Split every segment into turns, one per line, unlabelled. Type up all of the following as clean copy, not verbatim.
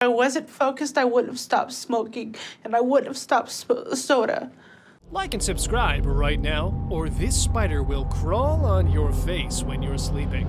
I wasn't focused, I wouldn't have stopped smoking, and I wouldn't have stopped soda.
Like and subscribe right now, or this spider will crawl on your face when you're sleeping.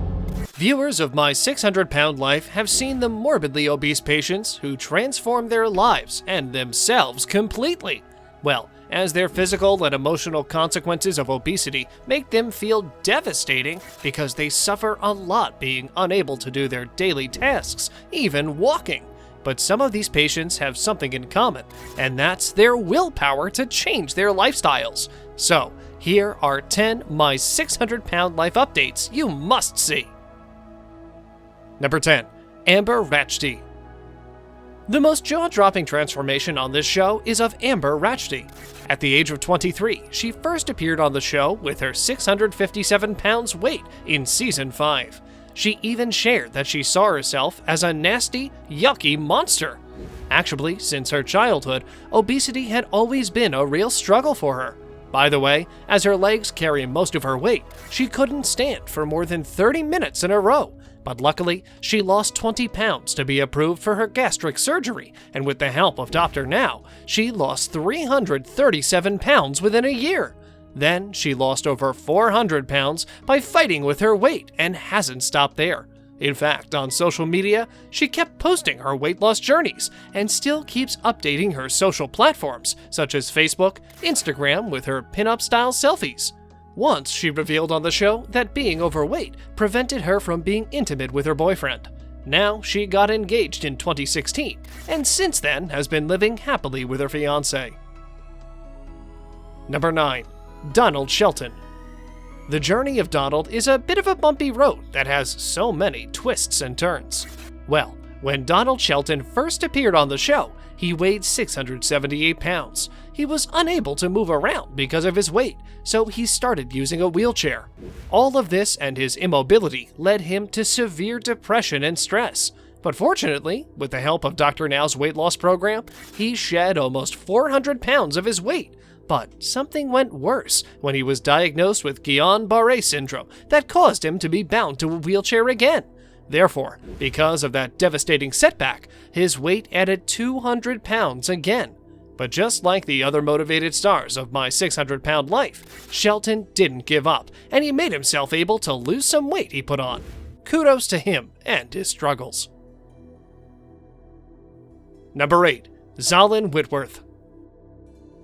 Viewers of My 600-Pound Life have seen the morbidly obese patients who transform their lives and themselves completely. Well, as their physical and emotional consequences of obesity make them feel devastating because they suffer a lot being unable to do their daily tasks, even walking. But some of these patients have something in common, and that's their willpower to change their lifestyles. So, here are 10 My 600-Pound Life updates you must see. Number 10. Amber Rachdi. The most jaw-dropping transformation on this show is of Amber Rachdi. At the age of 23, she first appeared on the show with her 657 pounds weight in Season 5. She even shared that she saw herself as a nasty, yucky monster. Actually, since her childhood, obesity had always been a real struggle for her. By the way, as her legs carry most of her weight, she couldn't stand for more than 30 minutes in a row. But luckily, she lost 20 pounds to be approved for her gastric surgery, and with the help of Dr. Now, she lost 337 pounds within a year. Then she lost over 400 pounds by fighting with her weight and hasn't stopped there. In fact, on social media, she kept posting her weight loss journeys and still keeps updating her social platforms, such as Facebook, Instagram with her pinup style selfies. Once she revealed on the show that being overweight prevented her from being intimate with her boyfriend. Now she got engaged in 2016 and since then has been living happily with her fiancé. Number 9. Donald Shelton. The journey of Donald is a bit of a bumpy road that has so many twists and turns. Well, when Donald Shelton first appeared on the show, he weighed 678 pounds. He was unable to move around because of his weight, so he started using a wheelchair. All of this and his immobility led him to severe depression and stress. But fortunately, with the help of Dr. Now's weight loss program, he shed almost 400 pounds of his weight. But something went worse when he was diagnosed with Guillain-Barré syndrome that caused him to be bound to a wheelchair again. Therefore, because of that devastating setback, his weight added 200 pounds again. But just like the other motivated stars of My 600-Pound Life, Shelton didn't give up, and he made himself able to lose some weight he put on. Kudos to him and his struggles. Number 8. Zalyn Whitworth.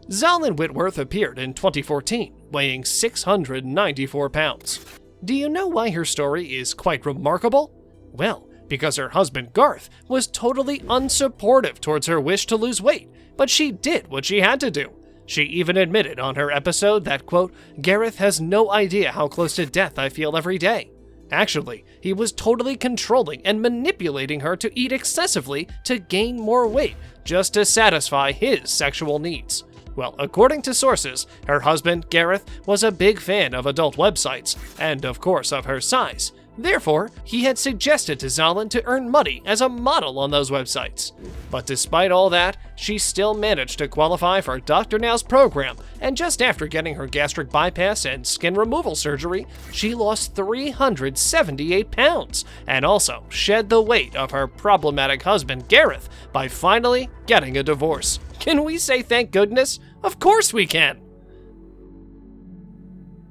Zalyn Whitworth appeared in 2014, weighing 694 pounds. Do you know why her story is quite remarkable? Well, because her husband Garth was totally unsupportive towards her wish to lose weight, but she did what she had to do. She even admitted on her episode that, quote, "Gareth has no idea how close to death I feel every day." Actually, he was totally controlling and manipulating her to eat excessively to gain more weight, just to satisfy his sexual needs. Well, according to sources, her husband, Gareth, was a big fan of adult websites, and of course of her size. Therefore, he had suggested to Zalyn to earn money as a model on those websites. But despite all that, she still managed to qualify for Dr. Now's program, and just after getting her gastric bypass and skin removal surgery, she lost 378 pounds, and also shed the weight of her problematic husband, Gareth, by finally getting a divorce. Can we say thank goodness? Of course we can!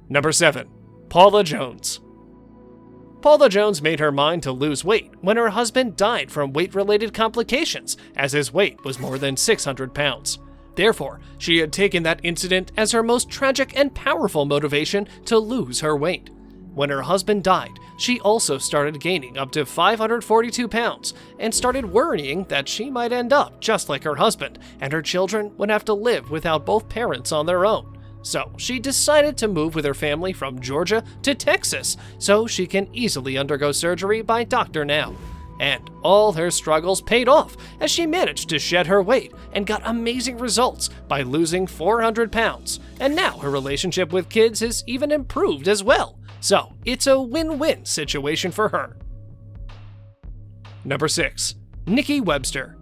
Number 7. Paula Jones. Paula Jones made her mind to lose weight when her husband died from weight-related complications, as his weight was more than 600 pounds. Therefore, she had taken that incident as her most tragic and powerful motivation to lose her weight. When her husband died, she also started gaining up to 542 pounds and started worrying that she might end up just like her husband, and her children would have to live without both parents on their own. So she decided to move with her family from Georgia to Texas so she can easily undergo surgery by Dr. Now. And all her struggles paid off as she managed to shed her weight and got amazing results by losing 400 pounds. And now her relationship with kids has even improved as well. So it's a win-win situation for her. Number 6. Nikki Webster.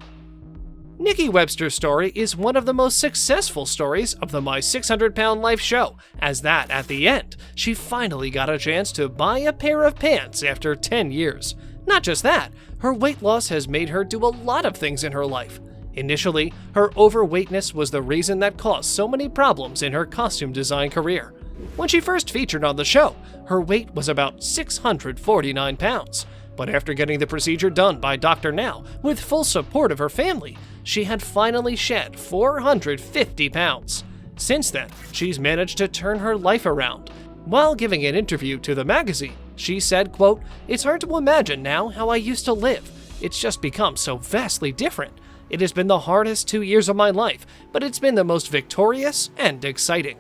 Nikki Webster's story is one of the most successful stories of the My 600-Pound Life show, as that, at the end, she finally got a chance to buy a pair of pants after 10 years. Not just that, her weight loss has made her do a lot of things in her life. Initially, her overweightness was the reason that caused so many problems in her costume design career. When she first featured on the show, her weight was about 649 pounds. But after getting the procedure done by Dr. Now, with full support of her family, she had finally shed 450 pounds. Since then, she's managed to turn her life around. While giving an interview to the magazine, she said, quote, "It's hard to imagine now how I used to live. It's just become so vastly different. It has been the hardest 2 years of my life, but it's been the most victorious and exciting.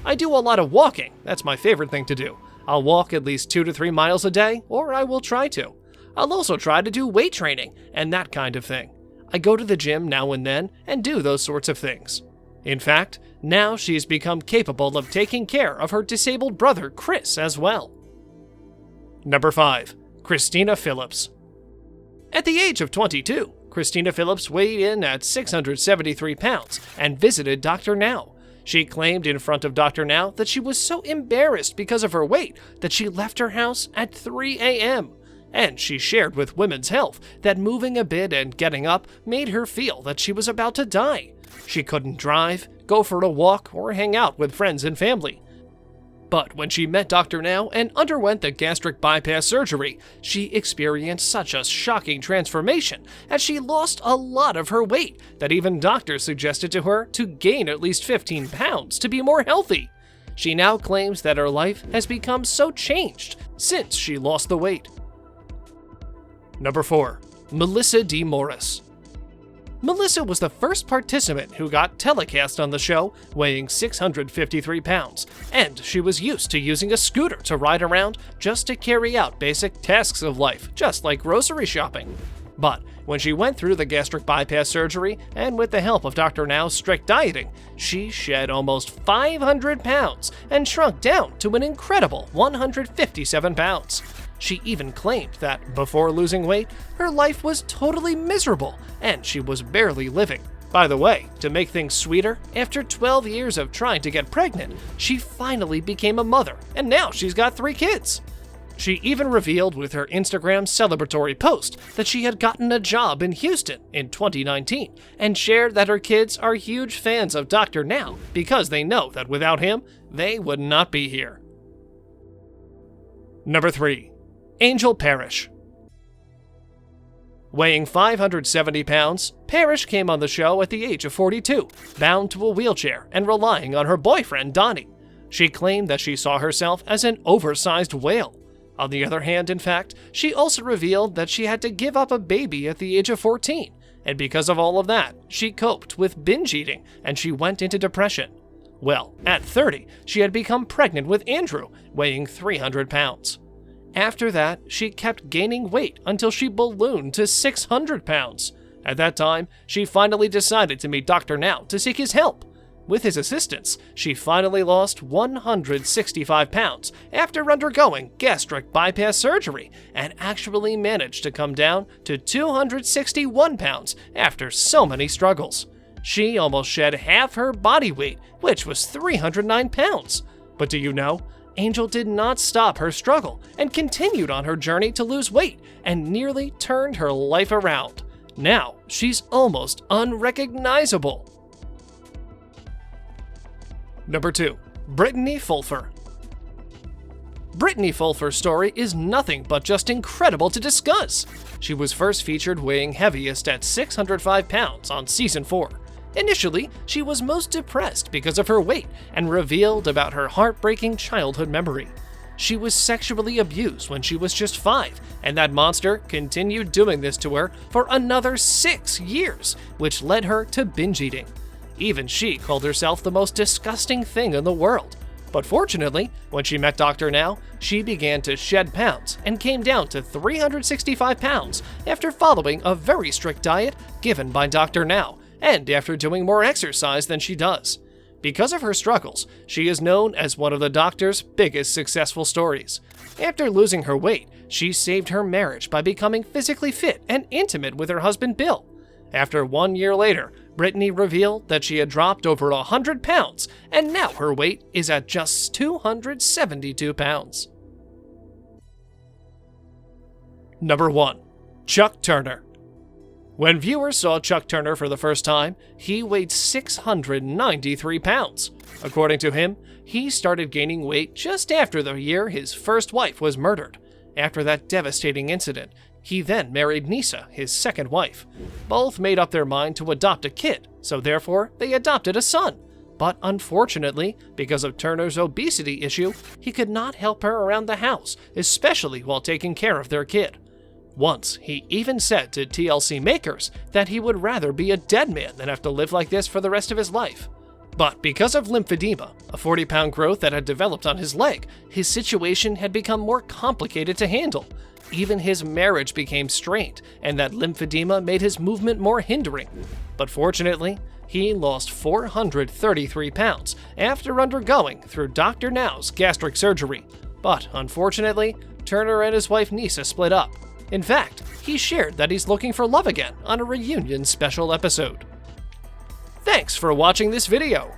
I do a lot of walking. That's my favorite thing to do. I'll walk at least 2 to 3 miles a day, or I will try to. I'll also try to do weight training and that kind of thing. I go to the gym now and then and do those sorts of things." In fact, now she's become capable of taking care of her disabled brother Chris as well. Number 5. Christina Phillips. At the age of 22, Christina Phillips weighed in at 673 pounds and visited Dr. Now. She claimed in front of Dr. Now that she was so embarrassed because of her weight that she left her house at 3 a.m. And she shared with Women's Health that moving a bit and getting up made her feel that she was about to die. She couldn't drive, go for a walk, or hang out with friends and family. But when she met Dr. Now and underwent the gastric bypass surgery, she experienced such a shocking transformation as she lost a lot of her weight that even doctors suggested to her to gain at least 15 pounds to be more healthy. She now claims that her life has become so changed since she lost the weight. Number 4. Melissa D. Morris. Melissa was the first participant who got telecast on the show, weighing 653 pounds, and she was used to using a scooter to ride around just to carry out basic tasks of life, just like grocery shopping. But when she went through the gastric bypass surgery, and with the help of Dr. Now's strict dieting, she shed almost 500 pounds and shrunk down to an incredible 157 pounds. She even claimed that before losing weight, her life was totally miserable and she was barely living. By the way, to make things sweeter, after 12 years of trying to get pregnant, she finally became a mother, and now she's got 3 kids. She even revealed with her Instagram celebratory post that she had gotten a job in Houston in 2019 and shared that her kids are huge fans of Dr. Now because they know that without him, they would not be here. Number 3. Angel Parrish. Weighing 570 pounds, Parrish came on the show at the age of 42, bound to a wheelchair and relying on her boyfriend, Donnie. She claimed that she saw herself as an oversized whale. On the other hand, in fact, she also revealed that she had to give up a baby at the age of 14, and because of all of that, she coped with binge eating and she went into depression. Well, at 30, she had become pregnant with Andrew, weighing 300 pounds. After that, she kept gaining weight until she ballooned to 600 pounds. At that time, she finally decided to meet Dr. Now to seek his help. With his assistance, she finally lost 165 pounds after undergoing gastric bypass surgery and actually managed to come down to 261 pounds after so many struggles. She almost shed half her body weight, which was 309 pounds. But do you know? Angel did not stop her struggle and continued on her journey to lose weight and nearly turned her life around. Now, she's almost unrecognizable. Number 2. Brittany Fulfer. Brittany Fulfer's story is nothing but just incredible to discuss. She was first featured weighing heaviest at 605 pounds on season 4. Initially, she was most depressed because of her weight and revealed about her heartbreaking childhood memory. She was sexually abused when she was just 5, and that monster continued doing this to her for another 6 years, which led her to binge eating. Even she called herself the most disgusting thing in the world. But fortunately, when she met Dr. Now, she began to shed pounds and came down to 365 pounds after following a very strict diet given by Dr. Now, and after doing more exercise than she does. Because of her struggles, she is known as one of the doctor's biggest successful stories. After losing her weight, she saved her marriage by becoming physically fit and intimate with her husband Bill. After 1 year later, Brittany revealed that she had dropped over 100 pounds, and now her weight is at just 272 pounds. Number 1. Chuck Turner. When viewers saw Chuck Turner for the first time, he weighed 693 pounds. According to him, he started gaining weight just after the year his first wife was murdered. After that devastating incident, he then married Nisa, his second wife. Both made up their mind to adopt a kid, so therefore they adopted a son. But unfortunately, because of Turner's obesity issue, he could not help her around the house, especially while taking care of their kid. Once, he even said to TLC makers that he would rather be a dead man than have to live like this for the rest of his life. But because of lymphedema, a 40-pound growth that had developed on his leg, his situation had become more complicated to handle. Even his marriage became strained, and that lymphedema made his movement more hindering. But fortunately, he lost 433 pounds after undergoing through Dr. Now's gastric surgery. But unfortunately, Turner and his wife Nisa split up. In fact, he shared that he's looking for love again on a reunion special episode. Thanks for watching this video.